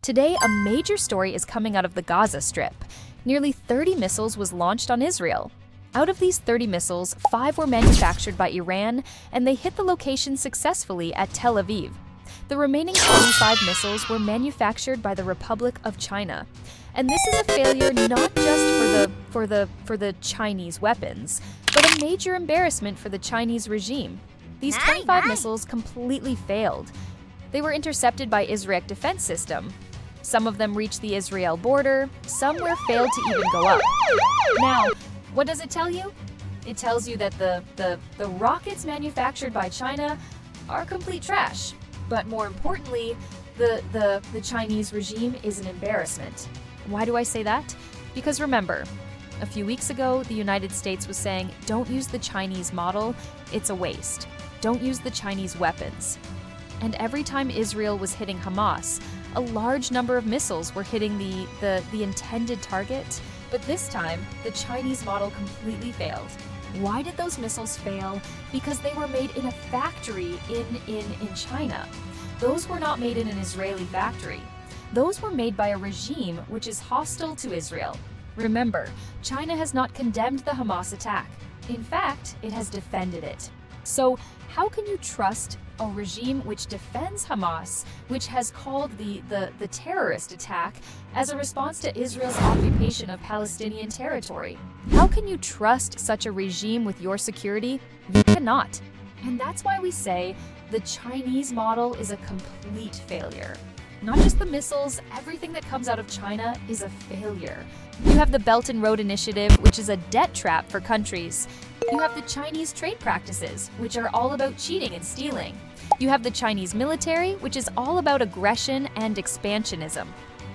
Today, a major story is coming out of the Gaza Strip. Nearly 30 missiles was launched on Israel. Out of these 30 missiles, 5 were manufactured by Iran, and they hit the location successfully at Tel Aviv. The remaining 25 missiles were manufactured by the Republic of China. And this is a failure not just for the Chinese weapons, but a major embarrassment for the Chinese regime. These 25 missiles completely failed. They were intercepted by Israel's defense system. Some of them reached the Israel border, some were failed to even go up. Now, what does it tell you? It tells you that the rockets manufactured by China are complete trash. But more importantly, the Chinese regime is an embarrassment. Why do I say that? Because remember, a few weeks ago, the United States was saying, don't use the Chinese model, it's a waste. Don't use the Chinese weapons. And every time Israel was hitting Hamas, a large number of missiles were hitting the intended target. But this time, the Chinese model completely failed. Why did those missiles fail? Because they were made in a factory in China. Those were not made in an Israeli factory. Those were made by a regime which is hostile to Israel. Remember, China has not condemned the Hamas attack. In fact, it has defended it. So, how can you trust a regime which defends Hamas, which has called the terrorist attack as a response to Israel's occupation of Palestinian territory? How can you trust such a regime with your security? You cannot. And that's why we say the Chinese model is a complete failure. Not just the missiles, everything that comes out of China is a failure. You have the Belt and Road Initiative, which is a debt trap for countries. You have the Chinese trade practices, which are all about cheating and stealing. You have the Chinese military, which is all about aggression and expansionism.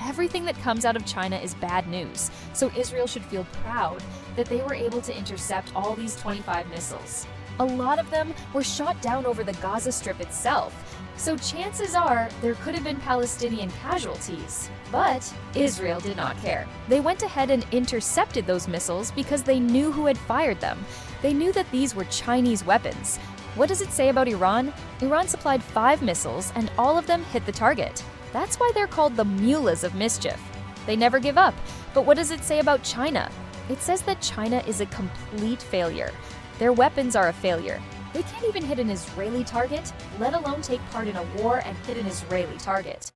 Everything that comes out of China is bad news, so Israel should feel proud that they were able to intercept all these 25 missiles. A lot of them were shot down over the Gaza Strip itself, so chances are there could have been Palestinian casualties. But Israel did not care. They went ahead and intercepted those missiles because they knew who had fired them. They knew that these were Chinese weapons. What does it say about Iran? Iran supplied 5 missiles and all of them hit the target. That's why they're called the mullahs of mischief. They never give up. But what does it say about China? It says that China is a complete failure. Their weapons are a failure. They can't even hit an Israeli target, let alone take part in a war and hit an Israeli target.